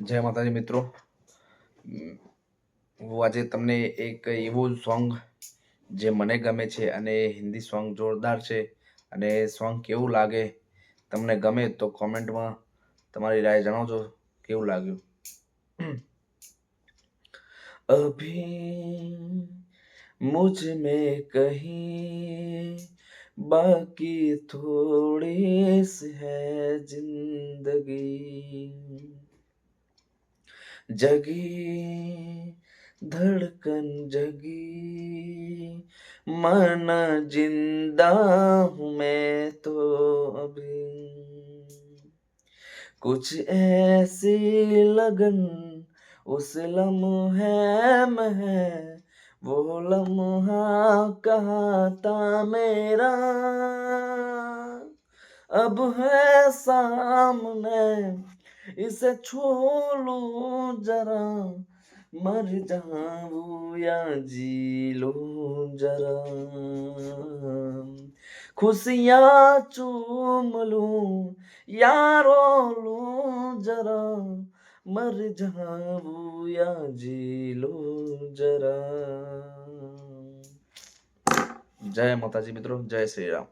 જય માતાજી મિત્રો. હું આજે તમને એક એવું સોંગ જે મને ગમે છે અને હિન્દી સોંગ જોરદાર છે અને સોંગ કેવું લાગે, તમને ગમે તો કોમેન્ટમાં તમારી રાય જણાવજો કેવું લાગ્યું. अभी मुझ में कहीं बाकी थोड़ी सी है जिंदगी, जगी धड़कन जगी मन जिंदा हूँ मैं तो अभी, कुछ ऐसी लगन उस लम्हे में है, वो लम्हा कहाँ था मेरा, अब है सामने इसे छू लूं जरा, मर जाऊं या जी लूं जरा, खुशियाँ चूम लूं या रो लूं जरा, मर जाऊं या जी लूं जरा. જય માતાજી મિત્રો, જય શ્રી રામ.